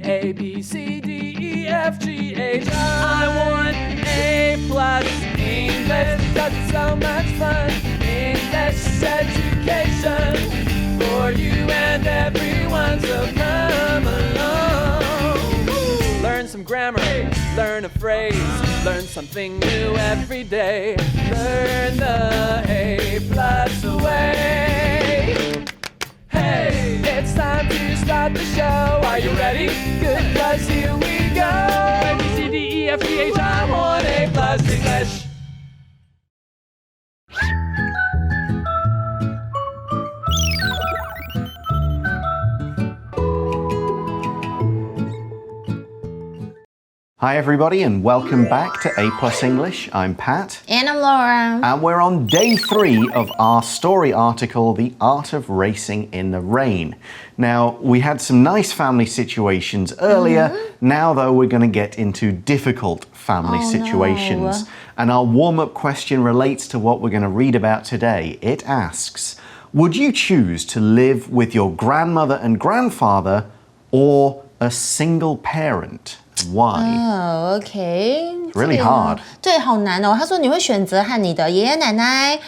A, B, C, D, E, F, G, H. I want A+ English because it's so much fun. English education for you and everyone, so come along. Learn some grammar, learn a phrase, learn something new every day. Learn the A+ way. Hey, it's time to start the show. Are you ready? Good, 'cause here we go. A, B, C, D, E, F, G, H. I want A+ English. Hi everybody and welcome back to A+ English. I'm Pat. And I'm Laura. And we're on day 3 of our story article, The Art of Racing in the Rain. Now, we had some nice family situations earlier. Now, though, we're going to get into difficult family situations. No. And our warm-up question relates to what we're going to read about today. It asks, would you choose to live with your grandmother and grandfather or a single parent? Why? Oh, okay. It's really hard. 对，好难哦。他说你会选择和你的爷爷奶奶，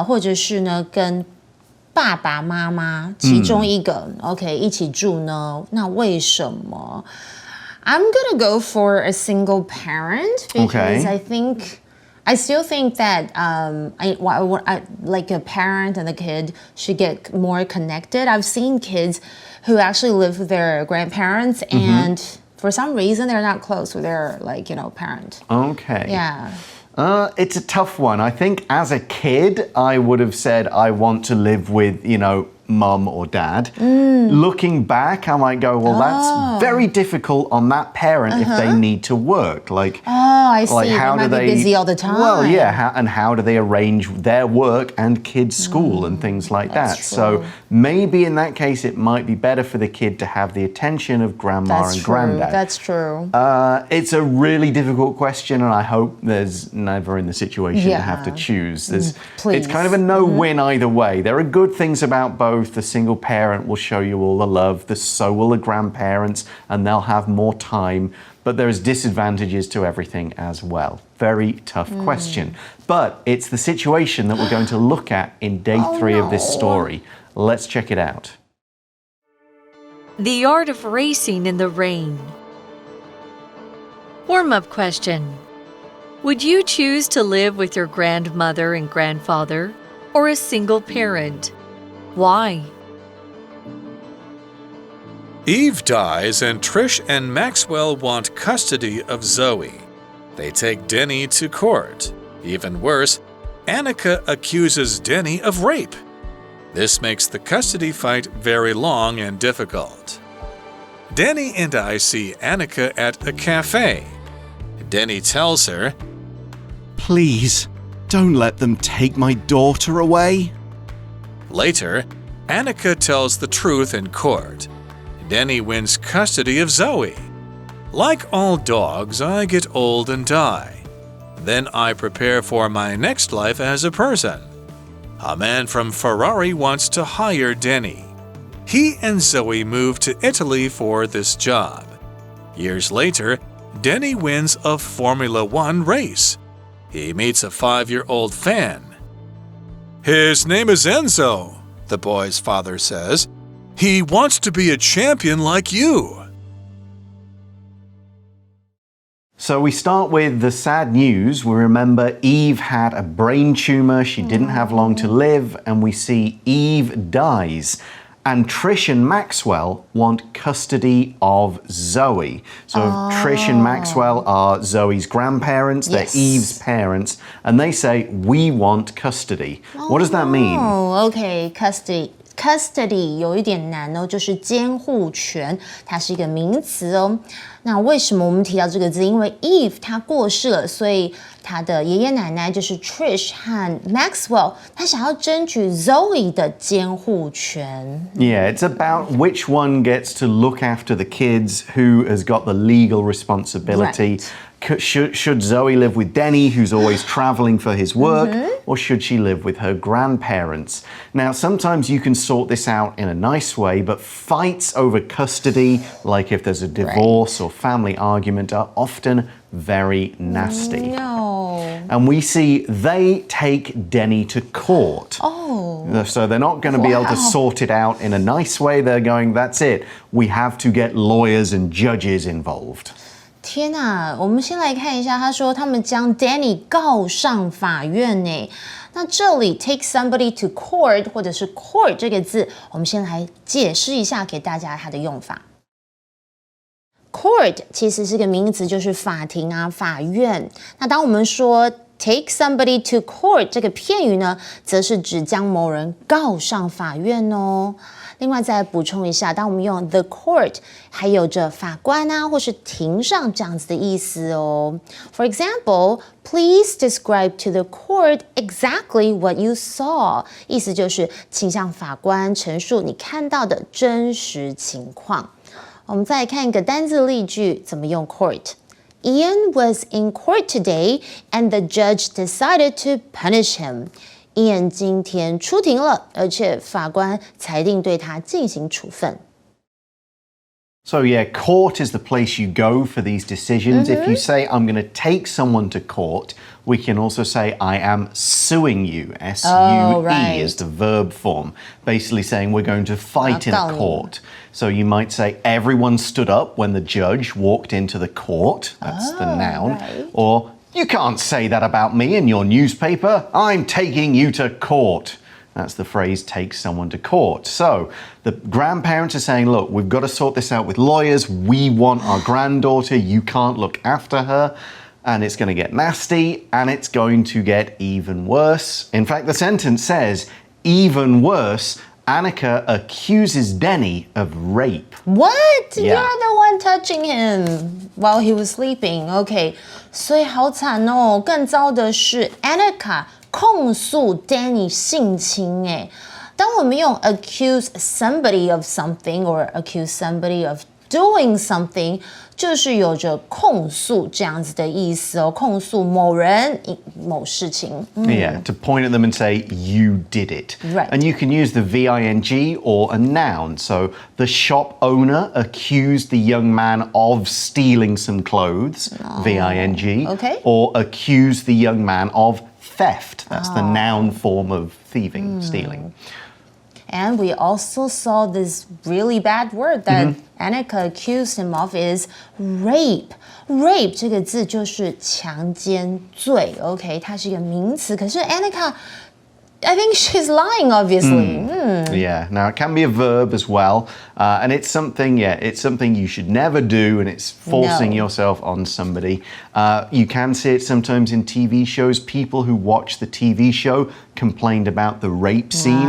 或者是呢跟爸爸妈妈其中一个，OK 一起住呢？那为什么？I'm gonna go for a single parent because I still think that like a parent and a kid should get more connected. I've seen kids who actually live with their grandparents and for some reason they're not close with their parent. Okay. Yeah. It's a tough one. I think as a kid, I would have said I want to live with, mum or dad. Looking back, I might go, well, that's very difficult on that parent if they need to work. I see. How they do might be busy all the time. Well, yeah, and how do they arrange their work and kids' school and things like that? True. So maybe in that case, it might be better for the kid to have the attention of grandma and granddad. That's true. It's a really difficult question, and I hope there's never in the situation to have to choose. It's kind of a no-win either way. There are good things about both. The single parent will show you all the love, so will the grandparents, and they'll have more time. But there's disadvantages to everything as well. Very tough question. But it's the situation that we're going to look at in day 3 of this story. Let's check it out. The Art of Racing in the Rain. Warm-up question. Would you choose to live with your grandmother and grandfather or a single parent? Why? Eve dies and Trish and Maxwell want custody of Zoe. They take Denny to court. Even worse, Annika accuses Denny of rape. This makes the custody fight very long and difficult. Denny and I see Annika at a cafe. Denny tells her, "Please, don't let them take my daughter away." Later, Annika tells the truth in court. Denny wins custody of Zoe. Like all dogs, I get old and die. Then I prepare for my next life as a person. A man from Ferrari wants to hire Denny. He and Zoe move to Italy for this job. Years later, Denny wins a Formula One race. He meets a 5-year-old fan. "His name is Enzo," the boy's father says. "He wants to be a champion like you." So we start with the sad news. We remember Eve had a brain tumor. She didn't have long to live. And we see Eve dies. And Trish and Maxwell want custody of Zoe. So Trish and Maxwell are Zoe's grandparents. They're Eve's parents. And they say, we want custody. What does that mean? Oh, okay, custody 有一点难哦，就是监护权，它是一个名词哦。那为什么我们提到这个字？因为 Eve 她过世了，所以她的爷爷奶奶就是 Trish 和 Maxwell， 他想要争取 Zoe 的监护权。Yeah, it's about which one gets to look after the kids, who has got the legal responsibility. Right. Should Zoe live with Denny, who's always traveling for his work, or should she live with her grandparents? Now, sometimes you can sort this out in a nice way, but fights over custody, like if there's a divorce or family argument, are often very nasty. No. And we see they take Denny to court. Oh. So they're not going to be able to sort it out in a nice way. They're going, that's it. We have to get lawyers and judges involved. 天哪，我们先来看一下，他说他们将 Danny 告上法院呢。那这里 take somebody to court 或者是 court 这个字，我们先来解释一下给大家它的用法。Court 其实是个名词，就是法庭啊、法院。那当我们说 take somebody to court 这个片语呢，则是指将某人告上法院哦。另外再补充一下，当我们用 the court， 还有着法官啊，或是庭上这样子的意思哦。For example, please describe to the court exactly what you saw。意思就是请向法官陈述你看到的真实情况。我们再来看一个单字例句，怎么用 court。Ian was in court today, and the judge decided to punish him. Ian 今天出庭了，而且法官裁定对他进行处分。So yeah, court is the place you go for these decisions. If you say, I'm going to take someone to court, we can also say, I am suing you. S-U-E is the verb form. Basically saying we're going to fight in a court. So you might say, everyone stood up when the judge walked into the court. That's the noun. Right. Or, you can't say that about me in your newspaper. I'm taking you to court. That's the phrase, take someone to court. So the grandparents are saying, look, we've got to sort this out with lawyers. We want our granddaughter. You can't look after her. And it's going to get nasty, and it's going to get even worse. In fact, the sentence says, even worse, Annika accuses Denny of rape. What? Yeah. You're the one touching him while he was sleeping. OK， 所以好惨哦。更糟的是 Annika 控诉 Danny 性侵哎。当我们用 accuse somebody of something or accuse somebody of doing something， 就是有着控诉这样子的意思哦，控诉某人某事情。Yeah, to point at them and say, you did it. Right. And you can use the V-I-N-G or a noun. So the shop owner accused the young man of stealing some clothes, V-I-N-G. Okay. Or accused the young man of theft. That's the noun form of thieving, stealing. And we also saw this really bad word that Annika accused him of is rape. Rape 这个字就是强奸罪 ，OK， 它是一个名词。可是 Annika，I think she's lying, obviously. Yeah, now it can be a verb as well, and it's something you should never do, and it's forcing yourself on somebody. You can see it sometimes in TV shows. People who watch the TV show complained about the rape scene.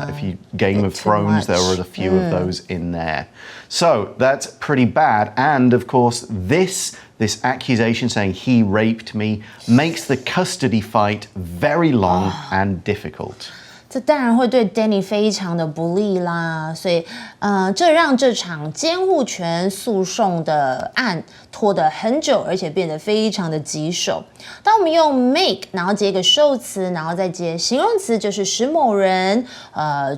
If you Game of Thrones, there were a few of those in there. So that's pretty bad, and of course this accusation saying he raped me makes the custody fight very long and difficult. 这当然会对 Danny 非常的不利啦，所以这让这场监护权诉讼的案拖得很久，而且变得非常的棘手。当我们用 make， 然后接一个受词，然后再接形容词，就是使某人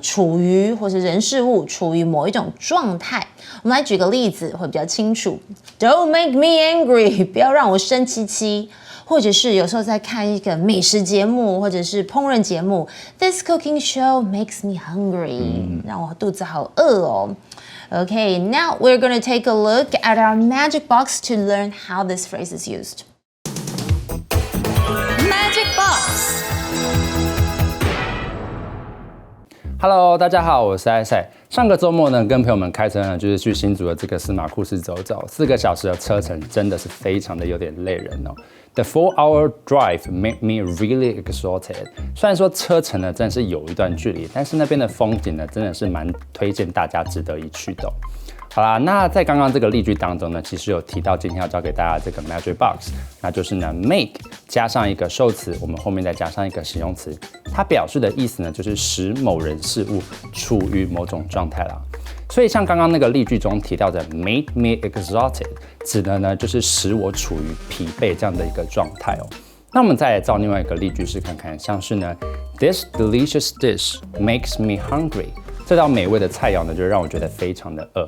处于或是人事物处于某一种状态。我们来举个例子会比较清楚。Don't make me angry， 不要让我生气气。或者是有时候在看一个美食节目，或者是烹饪节目 ，This cooking show makes me hungry， 让我肚子好饿哦。Okay, now we're going to take a look at our magic box to learn how this phrase is used. Magic Box. Hello， 大家好，我是艾赛。上个周末呢，跟朋友们开车呢，就是去新竹的这个司马库斯走走，4个小时的车程，真的是非常的有点累人哦。The 4-hour drive made me really exhausted。虽然说车程呢真的是有一段距离，但是那边的风景呢，真的是蛮推荐大家值得一去的哦。好啦，那在刚刚这个例句当中呢，其实有提到今天要教给大家这个 magic box， 那就是呢 make 加上一个受词，我们后面再加上一个形容词，它表示的意思呢，就是使某人事物处于某种状态啦。所以像刚刚那个例句中提到的 made me exhausted，指的呢就是使我处于疲惫这样的一个状态哦。那我们再来造另外一个例句式看看，像是呢 ，This delicious dish makes me hungry。这道美味的菜肴呢，就让我觉得非常的饿。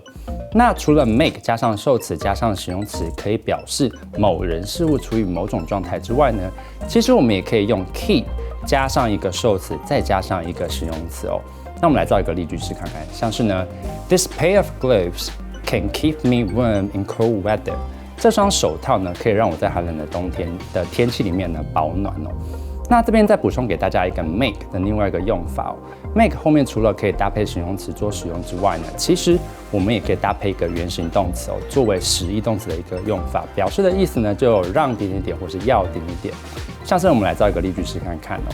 那除了 make 加上受词加上形容词可以表示某人事物处于某种状态之外呢，其实我们也可以用 keep 加上一个受词，再加上一个形容词哦。那我们来造一个例句式看看，像是呢 ，This pair of gloves can keep me warm in cold weather。这双手套呢，可以让我在寒冷的冬天的天气里面呢保暖哦。那这边再补充给大家一个 make 的另外一个用法哦。make 后面除了可以搭配形容词做使用之外呢，其实我们也可以搭配一个原形动词哦，作为实义动词的一个用法，表示的意思呢就有让点点点或是要点点点。像是我们来造一个例句式看看哦。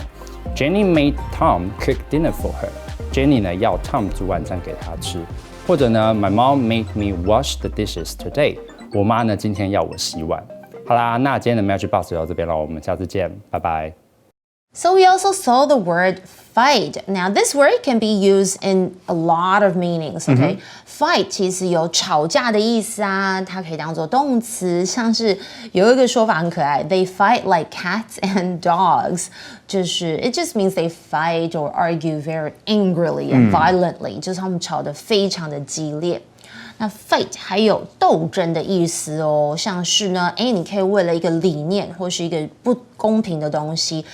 Jenny made Tom cook dinner for her。Jenny 呢要 Tom 煮晚餐给她吃，或者呢 My mom made me wash the dishes today。我妈呢今天要我洗碗。好啦，那今天的 Magic Box 就到这边了，我们下次见，拜拜。So we also saw the word fight. Now this word can be used in a lot of meanings, okay? Fight 其实有吵架的意思啊，它可以当做动词，像是有一个说法很可爱 ，They fight like cats and dogs. 就是 it just means they fight or argue very angrily and violently. 就是他们吵得非常的激烈。那 fight 还有斗争的意思哦，像是呢，你可以为了一个理念或是一个不公平的东西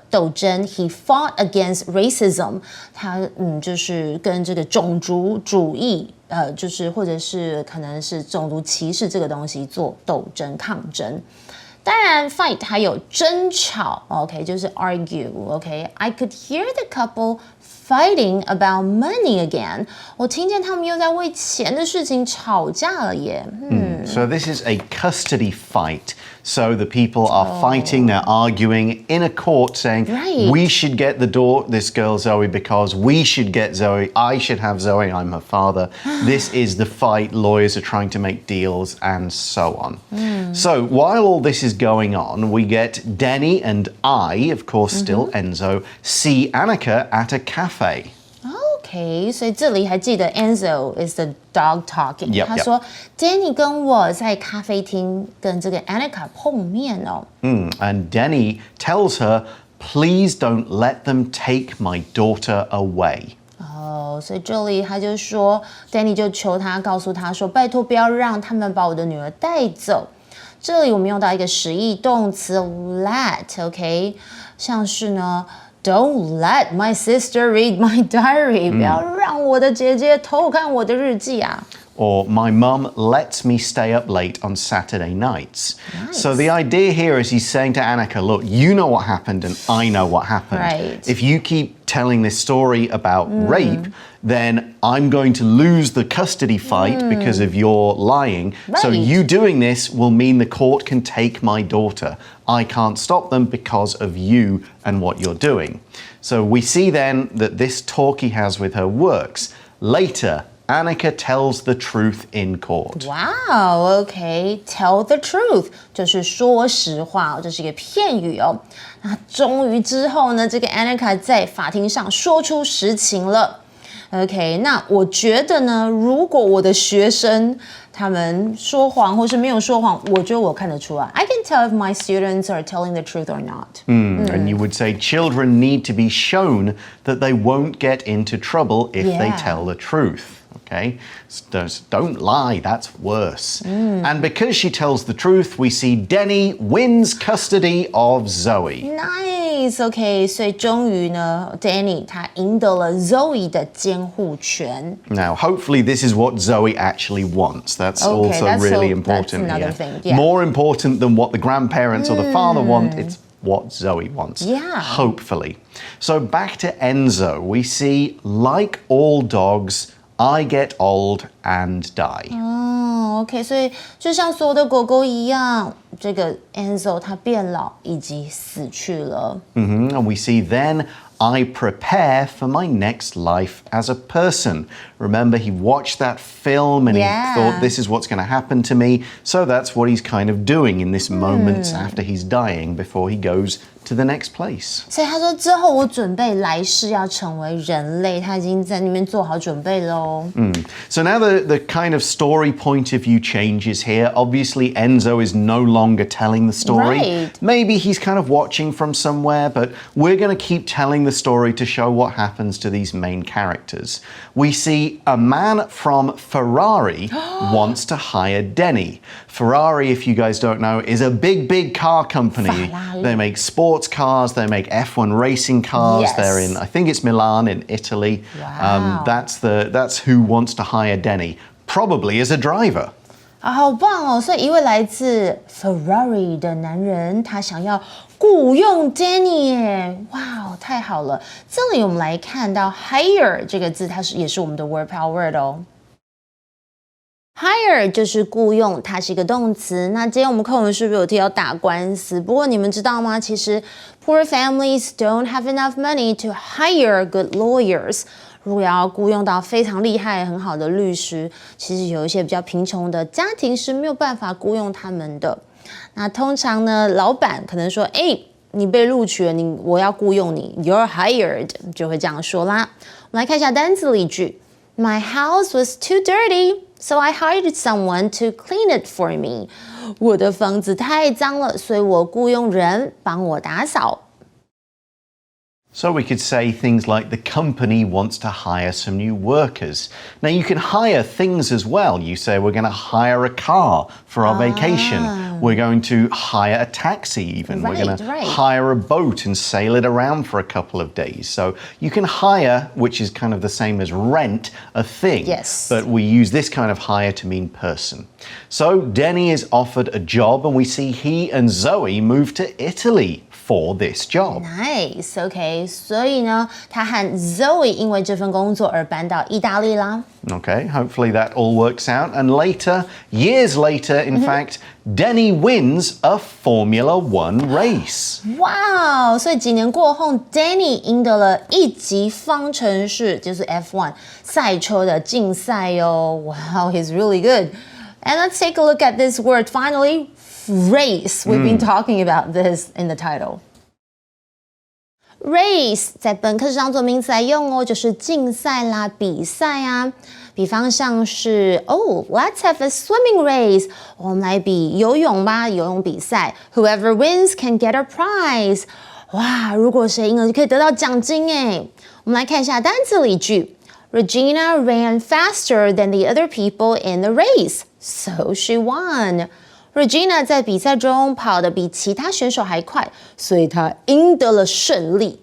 斗争。He fought against racism， 他就是跟这个种族主义就是或者是可能是种族歧视这个东西做斗争抗争。当然 fight 还有争吵 ，OK， 就是 argue，OK。I could hear the couple fighting about money again. 我听见他们又在为钱的事情吵架了耶。So this is a custody fight. So the people are fighting, they're arguing in a court saying, we should get this girl Zoe because we should get Zoe. I should have Zoe. I'm her father. This is the fight. Lawyers are trying to make deals and so on. So while all this is going on, we get Denny and I, of course, still Enzo, see Annika at a cafe.OK， 所以这里还记得 Enzo is the dog talking。他说 Danny 跟我在咖啡厅跟这个 Annika 碰面哦。And Denny tells her, please don't let them take my daughter away. 所以这里他就说 Danny 就求他告诉他说，拜托不要让他们把我的女儿带走。这里我们用到一个实义动词 let，OK， 像是呢。Don't let my sister read my diary. 不要让我的姐姐偷看我的日记啊。Or my mum lets me stay up late on Saturday nights. So the idea here is he's saying to Annika, look, you know what happened and I know what happened. If you keep telling this story about rape, then I'm going to lose the custody fight because of your lying. So you doing this will mean the court can take my daughter. I can't stop them because of you and what you're doing. So we see then that this talk he has with her works. Later, Annika tells the truth in court. Wow, okay. Tell the truth 就是说实话，这是一个片语哦。那终于之后呢，这个 Annika 在法庭上说出实情了。OK， 那我觉得呢，如果我的学生他们说谎或是没有说谎，我觉得我看得出来。I can tell if my students are telling the truth or not. And you would say children need to be shown that they won't get into trouble if they tell the truth.Okay, don't lie, that's worse. And because she tells the truth, we see Denny wins custody of Zoe. Nice, OK， 所以终于呢 ，Danny 他赢得了 Zoe 的监护权。Now, hopefully this is what Zoe actually wants. That's also really important. That's another thing. More important than what the grandparents or the father want, it's what Zoe wants. Hopefully. So back to Enzo, we see, like all dogs, I get old and die. OK， 所以就像所有的狗狗一样，这个 Enzo 他变老以及死去了。And we see then I prepare for my next life as a person. Remember, he watched that film and he thought this is what's going to happen to me. So that's what he's kind of doing in this moments after he's dying before he goes to the next place. 所以他说之后我准备来世要成为人类，他已经在那边做好准备喽。So now the kind of story point of view changes here. Obviously, Enzo is no longer telling the story. Right. Maybe he's kind of watching from somewhere, but we're going to keep telling the story to show what happens to these main characters. We see a man from Ferrari wants to hire Denny. Ferrari, if you guys don't know, is a big car company. Ferrari. They make sports cars, they make F1 racing cars. Yes. They're in, I think it's Milan in Italy. Wow. That's who wants to hire Denny, probably as a driver. 啊，好棒哦！所以一位来自 Ferrari 的男人，他想要雇佣 Danny 耶，哇，太好了！这里我们来看到 hire 这个字，它也是我们的 word power word 哦。Hire 就是雇佣，它是一个动词。那今天我们课文是不是有提到打官司？不过你们知道吗？其实 poor families don't have enough money to hire good lawyers。如果要雇佣到非常厉害、很好的律师，其实有一些比较贫穷的家庭是没有办法雇佣他们的。那通常呢，老板可能说：“哎，你被录取了，我要雇佣你 ，You're hired。”就会这样说啦。我们来看一下单词例句 ：My house was too dirty, so I hired someone to clean it for me. 我的房子太脏了，所以我雇佣人帮我打扫。So we could say things like the company wants to hire some new workers. Now you can hire things as well. You say we're going to hire a car for our vacation. We're going to hire a taxi even. We're going to hire a boat and sail it around for a couple of days. So you can hire, which is kind of the same as rent, a thing. Yes. But we use this kind of hire to mean person. So Denny is offered a job and we see he and Zoe move to Italy for this job. Nice, OK. 所以呢，他和 Zoe 因为这份工作而搬到意大利啦。Okay, hopefully that all works out. And later, years later, in fact, Denny wins a Formula One race. 哇，所以几年过后 ，Danny 赢得了一级方程式，就是 F1 赛车的竞赛哦。Wow, he's really good. And let's take a look at this word finally. Race. We've been talking about this in the title. Race 在本课是当作名词来用哦，就是竞赛啦、比赛啊。比方像是let's have a swimming race. 我们来比游泳吧，游泳比赛。Whoever wins can get a prize. 哇，如果谁赢了就可以得到奖金诶。我们来看一下单词例句。Regina ran faster than the other people in the race, so she won. Regina 在比赛中跑得比其他选手还快，所以她赢得了胜利。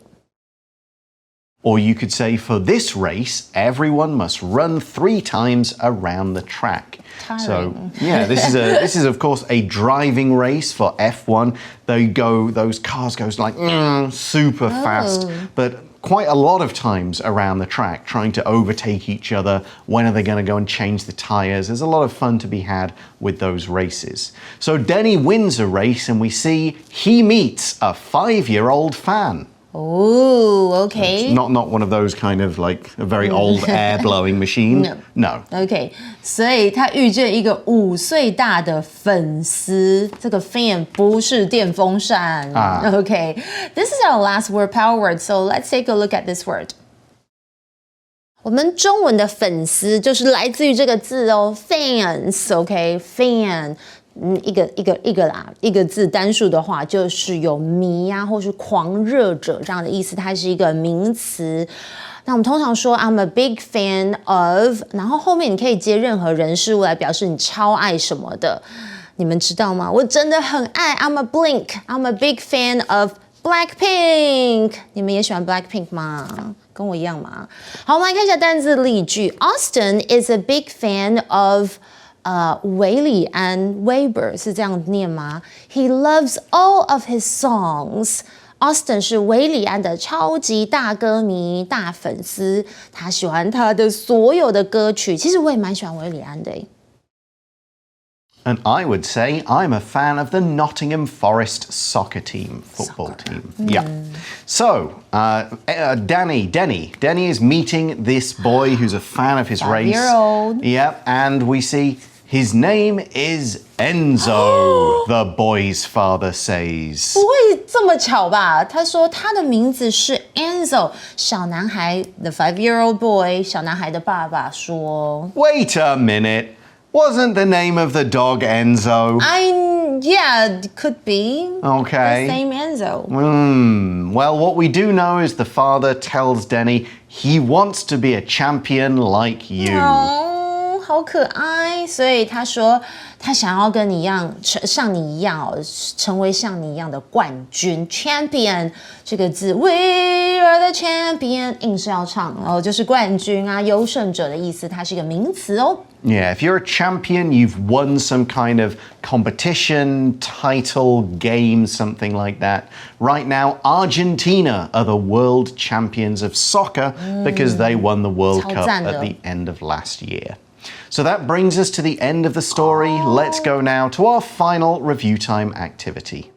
Or you could say for this race, everyone must run 3 times around the track. Tiring. So yeah, this is of course a driving race for F1. Those cars goes like super fast, but quite a lot of times around the track, trying to overtake each other. When are they going to go and change the tires? There's a lot of fun to be had with those races. So Denny wins a race and we see he meets a 5-year-old fan. Oh, okay. It's not one of those kind of like a very old air blowing machine. No. Okay. 所以他遇见一个5岁大的粉丝，这个 fan 不是电风扇。Okay. This is our last word power word, so let's take a look at this word. 我们中文的粉丝就是来自于这个字哦 ，fans。OK, fan。一个字单数的话，就是有迷啊，或是狂热者这样的意思，它是一个名词。那我们通常说 I'm a big fan of， 然后后面你可以接任何人事物来表示你超爱什么的。你们知道吗？我真的很爱 I'm a big fan of Blackpink。你们也喜欢 Blackpink 吗？跟我一样吗？好，我们来看一下单字例句。Austin is a big fan of韦礼安 Weber 是这样念吗 ？He loves all of his songs. Austin 是韦礼安的超级大歌迷、大粉丝，他喜欢他的所有的歌曲。其实我也蛮喜欢韦礼安的。And I would say I'm a fan of the Nottingham Forest soccer team, football team. Yeah. So, Danny is meeting this boy who's a fan of his race. 5-year-old. Yep, and we see his name is Enzo, the boy's father says. 不会这么巧吧？他说他的名字是 Enzo， 小男孩 the 5-year-old boy， 小男孩的爸爸说。Wait a minute. Wasn't the name of the dog Enzo? Yeah, it could be. Okay. The same Enzo. Well, what we do know is the father tells Denny he wants to be a champion like you. 哦，好可爱。所以他说他想要跟你一样，像你一样哦，成为像你一样的冠军 champion 这个字 ，We are the champion， 硬是要唱哦，就是冠军啊，优胜者的意思，它是一个名词哦。Yeah, if you're a champion, you've won some kind of competition, title, game, something like that. Right now, Argentina are the world champions of soccer because they won the World Cup at the end of last year. So that brings us to the end of the story. Let's go now to our final review time activity.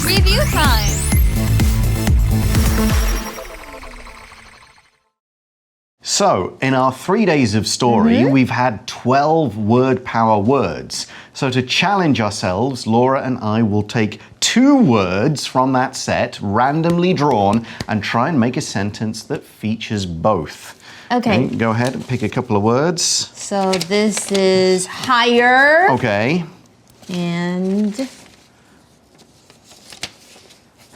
Review time. So, in our 3 days of story, we've had 12 word power words. So, to challenge ourselves, Laura and I will take 2 words from that set, randomly drawn, and try and make a sentence that features both. Okay. Go ahead and pick a couple of words. So this is higher. Okay. And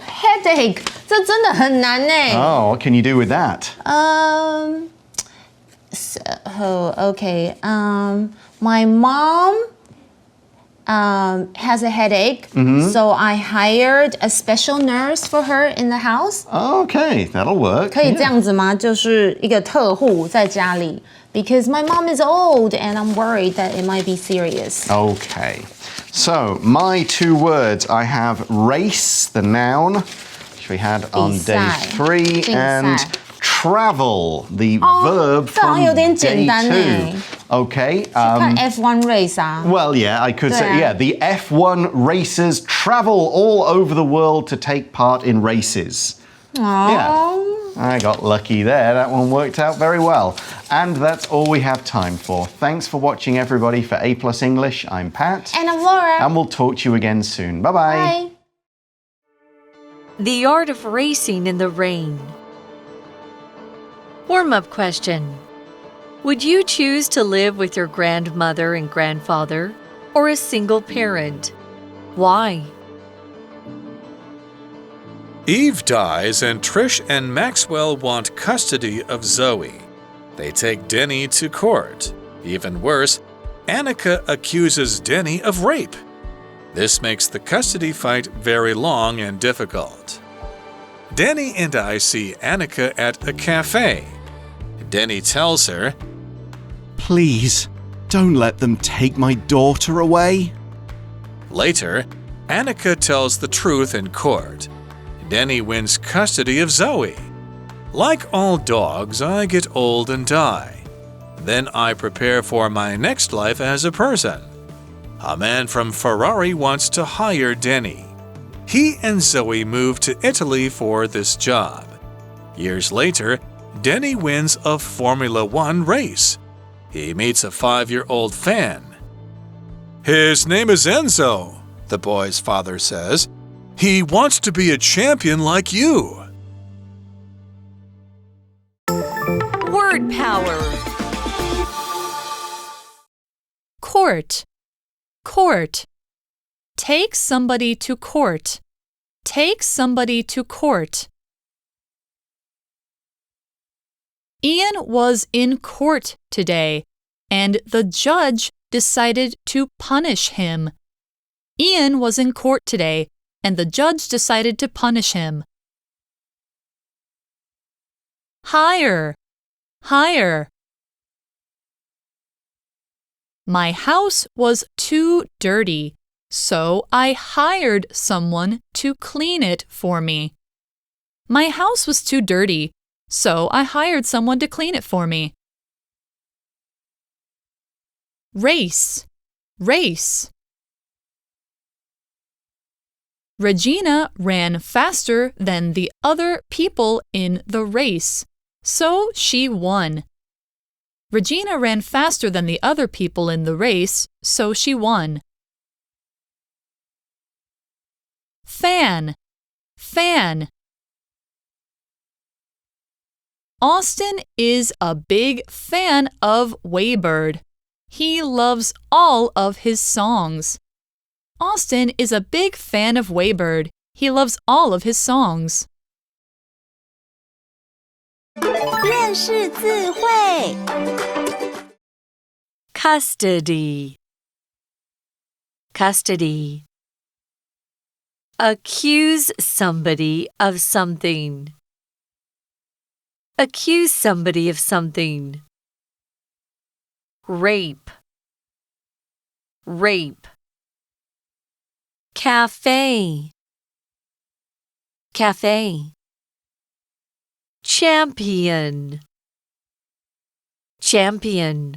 headache. 这真的很难呢。Oh, what can you do with that? Okay. My mom has a headache, so I hired a special nurse for her in the house. Okay, that'll work. 可以这样子吗？就是一个特护在家里。Because my mom is old and I'm worried that it might be serious. Okay. So, my 2 words, I have race, the noun, which we had on day 3, and travel, the verb from day 2. Okay. 看 F1 race 啊。 Well, yeah, I could say, yeah, the F1 racers travel all over the world to take part in races. Yeah. I got lucky there. That one worked out very well. And that's all we have time for. Thanks for watching, everybody. For A+ English, I'm Pat. And I'm Laura. And we'll talk to you again soon. Bye-bye. Bye. The art of racing in the rain. Warm-up question. Would you choose to live with your grandmother and grandfather or a single parent? Why? Eve dies and Trish and Maxwell want custody of Zoe. They take Denny to court. Even worse, Annika accuses Denny of rape. This makes the custody fight very long and difficult. Denny and I see Annika at a cafe. Denny tells her, Please, don't let them take my daughter away. Later, Annika tells the truth in court. Denny wins custody of Zoe. Like all dogs, I get old and die. Then I prepare for my next life as a person. A man from Ferrari wants to hire Denny. He and Zoe move to Italy for this job. Years later, Denny wins a Formula One race. He meets a 5-year-old fan. His name is Enzo, the boy's father says. He wants to be a champion like you. Word power. Court. Court. Take somebody to court. Take somebody to court. Ian was in court today, and the judge decided to punish him. Ian was in court today, and the judge decided to punish him. Hire. Hire. My house was too dirty, so I hired someone to clean it for me. My house was too dirty, so I hired someone to clean it for me. race, race. Regina ran faster than the other people in the race, so she won. Regina ran faster than the other people in the race, so she won. Fan, fan. Austin is a big fan of Waybird. He loves all of his songs. Austin is a big fan of Waybird. He loves all of his songs. 认识字汇 Custody Custody Accuse somebody of something. Accuse somebody of something. Rape Rape Cafe Cafe Champion Champion